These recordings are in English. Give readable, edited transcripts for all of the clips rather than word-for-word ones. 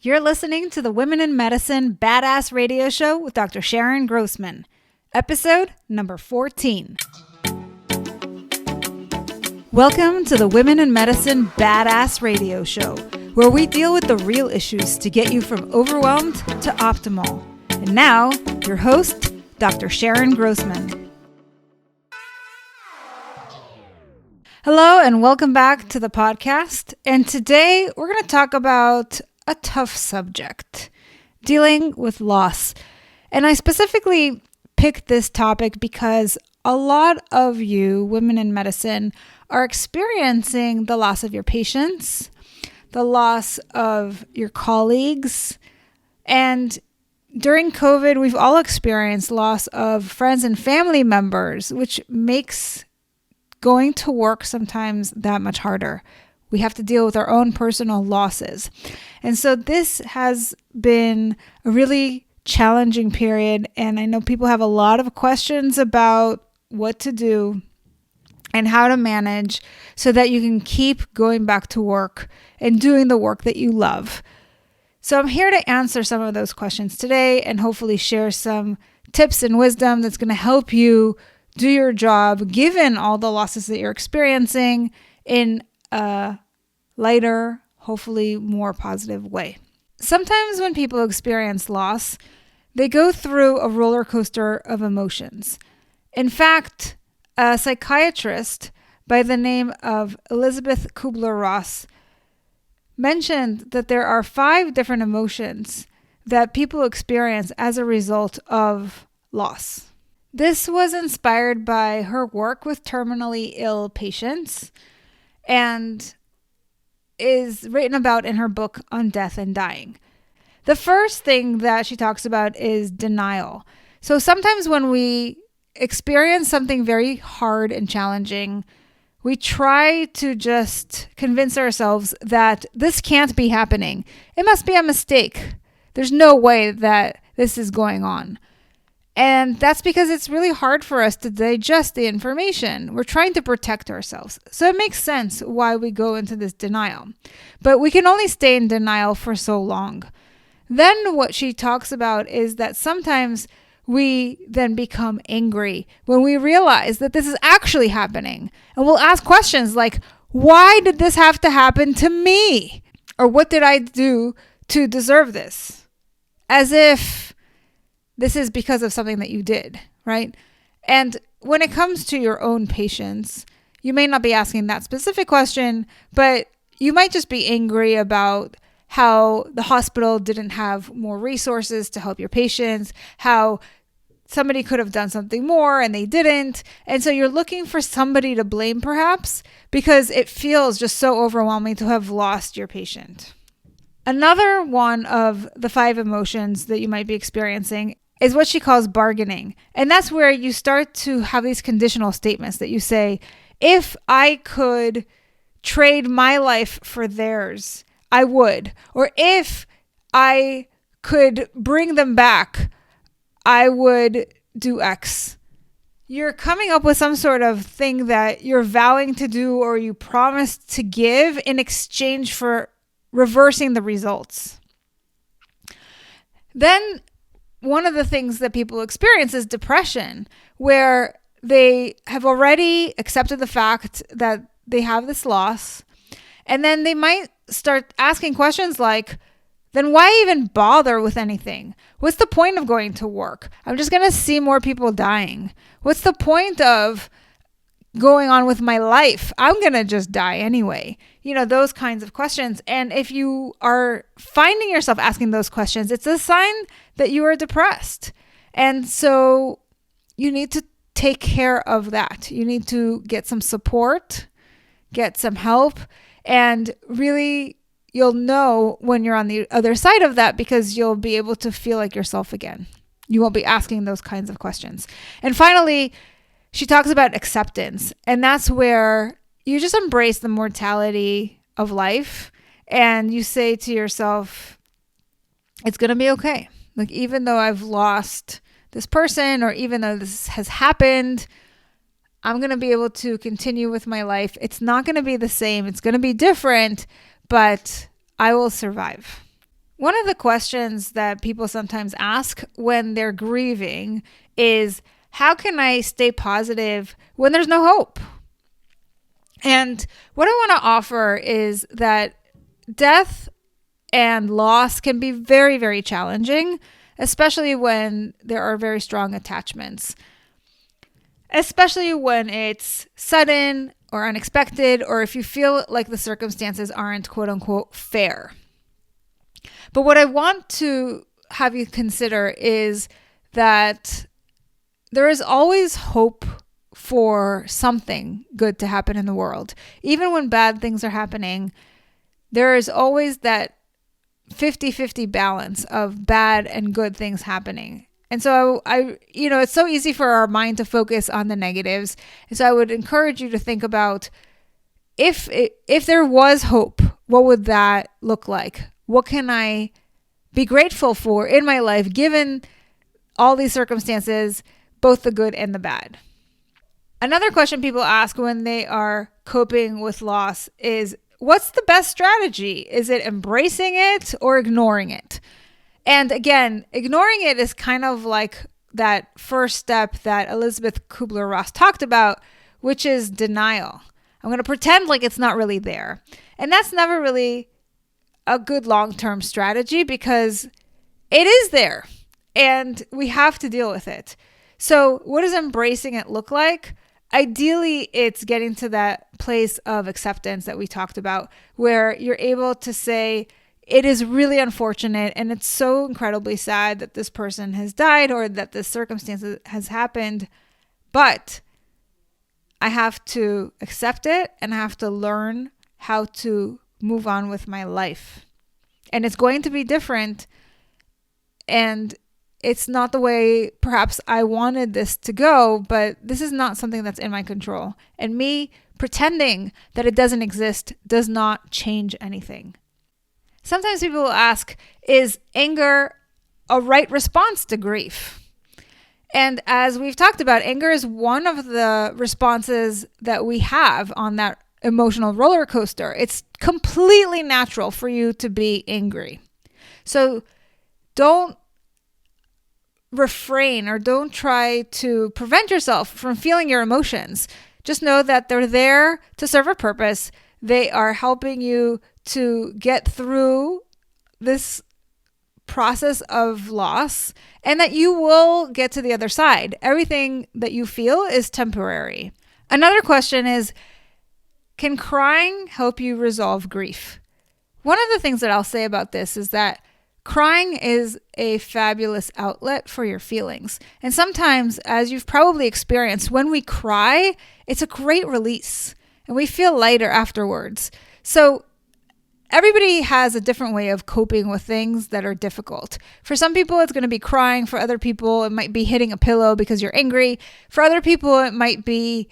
You're listening to the Women in Medicine Badass Radio Show with Dr. Sharon Grossman, episode number 14. Welcome to the Women in Medicine Badass Radio Show, where we deal with the real issues to get you from overwhelmed to optimal. And now, your host, Dr. Sharon Grossman. Hello, and welcome back to the podcast. And today, we're going to talk about a tough subject, dealing with loss. And I specifically picked this topic because a lot of you, women in medicine, are experiencing the loss of your patients, the loss of your colleagues, and during COVID, we've all experienced loss of friends and family members, which makes going to work sometimes that much harder. We have to deal with our own personal losses. And so this has been a really challenging period. And I know people have a lot of questions about what to do and how to manage so that you can keep going back to work and doing the work that you love. So I'm here to answer some of those questions today and hopefully share some tips and wisdom that's going to help you do your job given all the losses that you're experiencing in a lighter, hopefully more positive way. Sometimes when people experience loss, they go through a roller coaster of emotions. In fact, a psychiatrist by the name of Elizabeth Kubler-Ross mentioned that there are 5 different emotions that people experience as a result of loss. This was inspired by her work with terminally ill patients and is written about in her book on death and dying. The first thing that she talks about is denial. So sometimes when we experience something very hard and challenging, we try to just convince ourselves that this can't be happening. It must be a mistake. There's no way that this is going on. And that's because it's really hard for us to digest the information. We're trying to protect ourselves. So it makes sense why we go into this denial. But we can only stay in denial for so long. Then what she talks about is that sometimes we then become angry when we realize that this is actually happening. And we'll ask questions like, why did this have to happen to me? Or what did I do to deserve this? As if this is because of something that you did, right? And when it comes to your own patients, you may not be asking that specific question, but you might just be angry about how the hospital didn't have more resources to help your patients, how somebody could have done something more and they didn't. And so you're looking for somebody to blame perhaps because it feels just so overwhelming to have lost your patient. Another one of the 5 emotions that you might be experiencing is what she calls bargaining. And that's where you start to have these conditional statements that you say, if I could trade my life for theirs, I would. Or if I could bring them back, I would do X. You're coming up with some sort of thing that you're vowing to do or you promised to give in exchange for reversing the results. Then one of the things that people experience is depression, where they have already accepted the fact that they have this loss. And then they might start asking questions like, then why even bother with anything? What's the point of going to work? I'm just going to see more people dying. What's the point of going on with my life? I'm going to just die anyway. You know, those kinds of questions. And if you are finding yourself asking those questions, it's a sign that you are depressed. And so you need to take care of that. You need to get some support, get some help, and really you'll know when you're on the other side of that because you'll be able to feel like yourself again. You won't be asking those kinds of questions. And finally, she talks about acceptance, and that's where you just embrace the mortality of life and you say to yourself, it's going to be okay. Like, even though I've lost this person or even though this has happened, I'm going to be able to continue with my life. It's not going to be the same. It's going to be different, but I will survive. One of the questions that people sometimes ask when they're grieving is, how can I stay positive when there's no hope? And what I want to offer is that death and loss can be very, very challenging, especially when there are very strong attachments, especially when it's sudden or unexpected, or if you feel like the circumstances aren't quote unquote fair. But what I want to have you consider is that there is always hope for something good to happen in the world. Even when bad things are happening, there is always that 50-50 balance of bad and good things happening. And so it's so easy for our mind to focus on the negatives. And so I would encourage you to think about, if there was hope, what would that look like? What can I be grateful for in my life, given all these circumstances, both the good and the bad? Another question people ask when they are coping with loss is, what's the best strategy? Is it embracing it or ignoring it? And again, ignoring it is kind of like that first step that Elizabeth Kubler-Ross talked about, which is denial. I'm going to pretend like it's not really there. And that's never really a good long-term strategy, because it is there and we have to deal with it. So what does embracing it look like? Ideally, it's getting to that place of acceptance that we talked about, where you're able to say, it is really unfortunate and it's so incredibly sad that this person has died or that this circumstance has happened, but I have to accept it and I have to learn how to move on with my life. And it's going to be different, and it's not the way perhaps I wanted this to go, but this is not something that's in my control. And me pretending that it doesn't exist does not change anything. Sometimes people will ask, is anger a right response to grief? And as we've talked about, anger is one of the responses that we have on that emotional roller coaster. It's completely natural for you to be angry. So don't refrain or don't try to prevent yourself from feeling your emotions. Just know that they're there to serve a purpose. They are helping you to get through this process of loss, and that you will get to the other side. Everything that you feel is temporary. Another question is, can crying help you resolve grief? One of the things that I'll say about this is that crying is a fabulous outlet for your feelings. And sometimes, as you've probably experienced, when we cry, it's a great release and we feel lighter afterwards. So everybody has a different way of coping with things that are difficult. For some people, it's going to be crying. For other people, it might be hitting a pillow because you're angry. For other people, it might be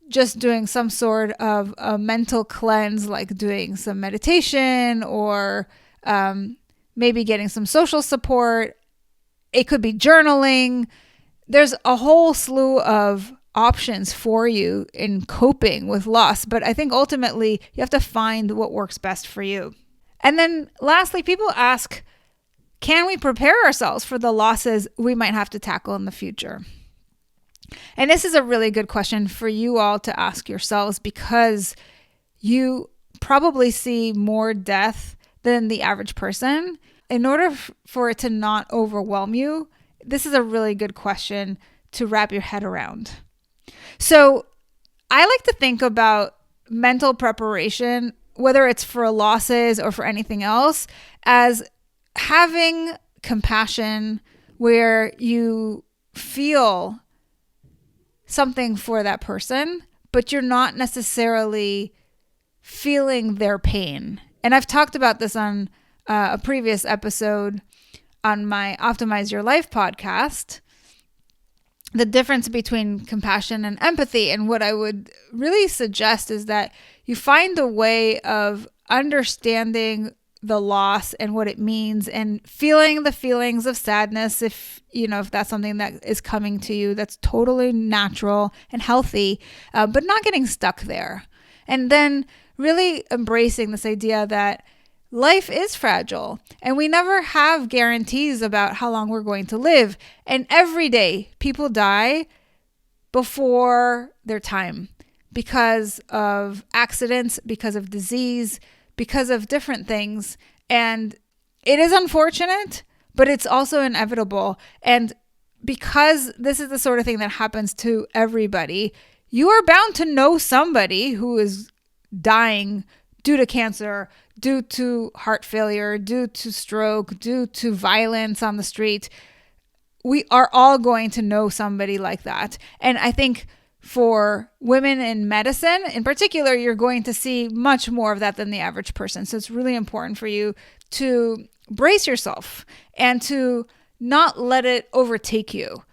just doing some sort of a mental cleanse, like doing some meditation or maybe getting some social support. It could be journaling. There's a whole slew of options for you in coping with loss, but I think ultimately you have to find what works best for you. And then lastly, people ask, can we prepare ourselves for the losses we might have to tackle in the future? And this is a really good question for you all to ask yourselves, because you probably see more death than the average person. In order for it to not overwhelm you, this is a really good question to wrap your head around. So I like to think about mental preparation, whether it's for losses or for anything else, as having compassion where you feel something for that person, but you're not necessarily feeling their pain. And I've talked about this on a previous episode on my Optimize Your Life podcast, the difference between compassion and empathy. And what I would really suggest is that you find a way of understanding the loss and what it means and feeling the feelings of sadness. If that's something that is coming to you, that's totally natural and healthy, but not getting stuck there. And then really embracing this idea that life is fragile and we never have guarantees about how long we're going to live. And every day people die before their time because of accidents, because of disease, because of different things. And it is unfortunate, but it's also inevitable. And because this is the sort of thing that happens to everybody, you are bound to know somebody who is dying due to cancer, due to heart failure, due to stroke, due to violence on the street. We are all going to know somebody like that. And I think for women in medicine in particular, you're going to see much more of that than the average person. So it's really important for you to brace yourself and to not let it overtake you.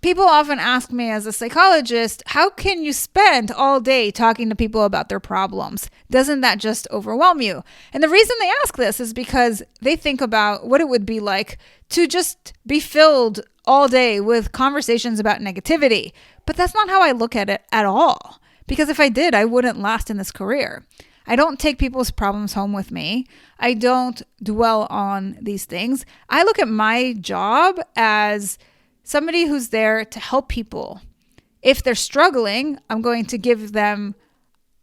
People often ask me as a psychologist, how can you spend all day talking to people about their problems? Doesn't that just overwhelm you? And the reason they ask this is because they think about what it would be like to just be filled all day with conversations about negativity. But that's not how I look at it at all. Because if I did, I wouldn't last in this career. I don't take people's problems home with me. I don't dwell on these things. I look at my job as somebody who's there to help people. If they're struggling, I'm going to give them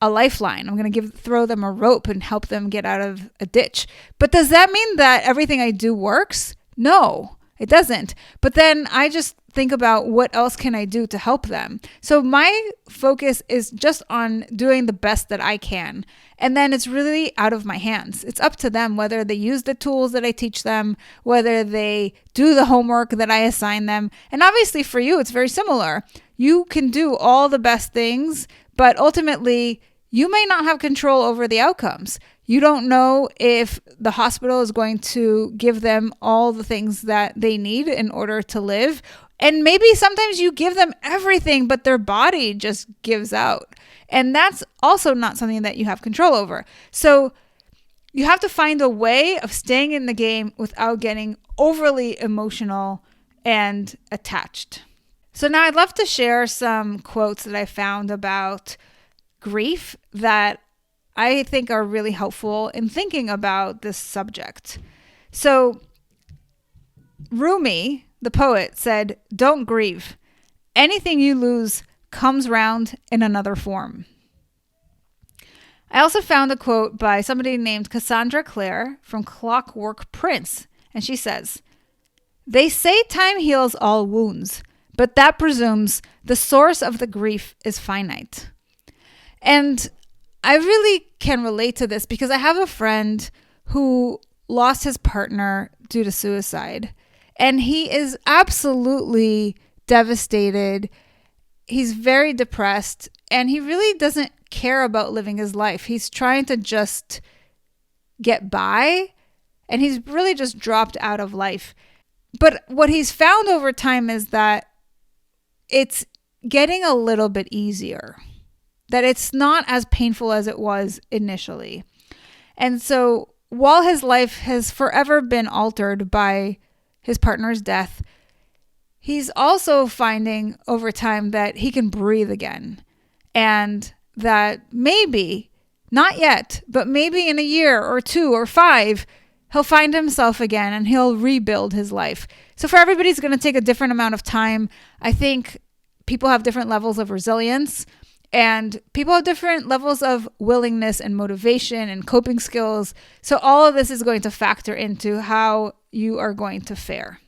a lifeline. I'm going to throw them a rope and help them get out of a ditch. But does that mean that everything I do works? No, it doesn't. But then I just think about what else can I do to help them. So my focus is just on doing the best that I can. And then it's really out of my hands. It's up to them whether they use the tools that I teach them, whether they do the homework that I assign them. And obviously for you, it's very similar. You can do all the best things, but ultimately you may not have control over the outcomes. You don't know if the hospital is going to give them all the things that they need in order to live. And maybe sometimes you give them everything, but their body just gives out. And that's also not something that you have control over. So you have to find a way of staying in the game without getting overly emotional and attached. So now I'd love to share some quotes that I found about grief that I think are really helpful in thinking about this subject. So Rumi, the poet, said, "Don't grieve. Anything you lose comes round in another form." I also found a quote by somebody named Cassandra Clare from Clockwork Prince, and she says, "They say time heals all wounds, but that presumes the source of the grief is finite." And I really can relate to this because I have a friend who lost his partner due to suicide. And he is absolutely devastated. He's very depressed. And he really doesn't care about living his life. He's trying to just get by. And he's really just dropped out of life. But what he's found over time is that it's getting a little bit easier. That it's not as painful as it was initially. And so while his life has forever been altered by his partner's death, he's also finding over time that he can breathe again. And that maybe, not yet, but maybe in a year or 2 or 5, he'll find himself again and he'll rebuild his life. So for everybody, it's going to take a different amount of time. I think people have different levels of resilience. And people have different levels of willingness and motivation and coping skills. So all of this is going to factor into how you are going to fare.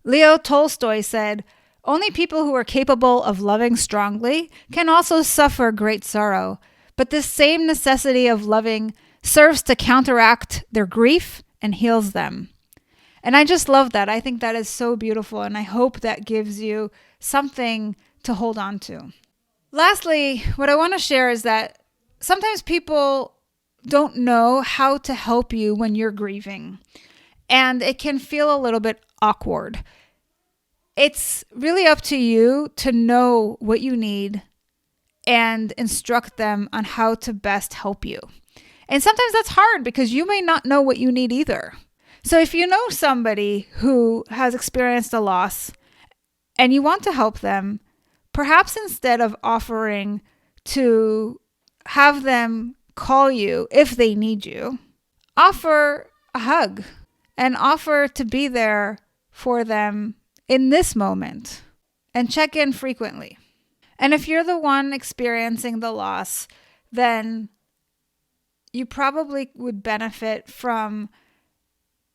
Leo Tolstoy said, "Only people who are capable of loving strongly can also suffer great sorrow. But this same necessity of loving serves to counteract their grief and heals them." And I just love that. I think that is so beautiful. And I hope that gives you something to hold on to. Lastly, what I want to share is that sometimes people don't know how to help you when you're grieving, and it can feel a little bit awkward. It's really up to you to know what you need and instruct them on how to best help you. And sometimes that's hard because you may not know what you need either. So if you know somebody who has experienced a loss and you want to help them, perhaps instead of offering to have them call you if they need you, offer a hug and offer to be there for them in this moment and check in frequently. And if you're the one experiencing the loss, then you probably would benefit from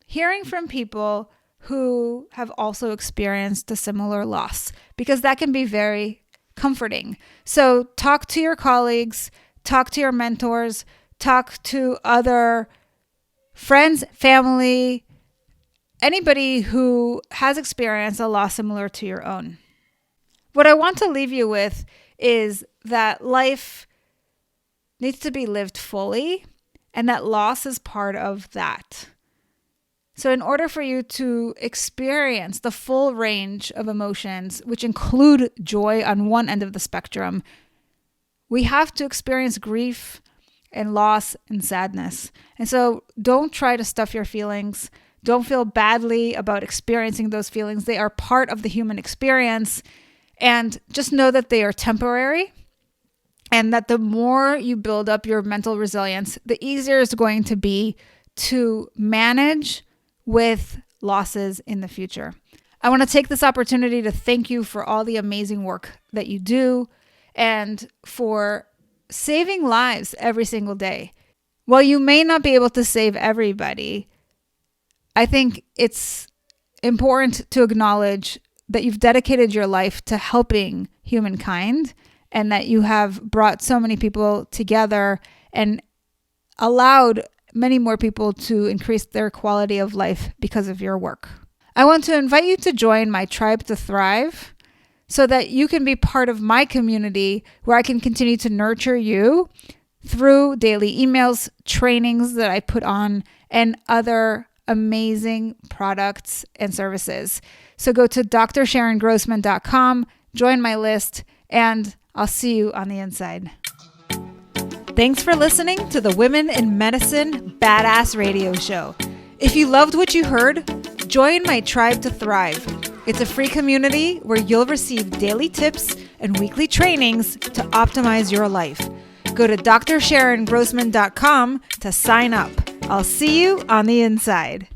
hearing from people who have also experienced a similar loss, because that can be very comforting. So talk to your colleagues, talk to your mentors, talk to other friends, family, anybody who has experienced a loss similar to your own. What I want to leave you with is that life needs to be lived fully, and that loss is part of that. So in order for you to experience the full range of emotions, which include joy on one end of the spectrum, we have to experience grief and loss and sadness. And so don't try to stuff your feelings. Don't feel badly about experiencing those feelings. They are part of the human experience. And just know that they are temporary, and that the more you build up your mental resilience, the easier it's going to be to manage with losses in the future. I want to take this opportunity to thank you for all the amazing work that you do and for saving lives every single day. While you may not be able to save everybody, I think it's important to acknowledge that you've dedicated your life to helping humankind, and that you have brought so many people together and allowed many more people to increase their quality of life because of your work. I want to invite you to join my Tribe to Thrive so that you can be part of my community, where I can continue to nurture you through daily emails, trainings that I put on, and other amazing products and services. So go to drsharongrossman.com, join my list, and I'll see you on the inside. Thanks for listening to the Women in Medicine Badass Radio Show. If you loved what you heard, join my Tribe to Thrive. It's a free community where you'll receive daily tips and weekly trainings to optimize your life. Go to drsharongrossman.com to sign up. I'll see you on the inside.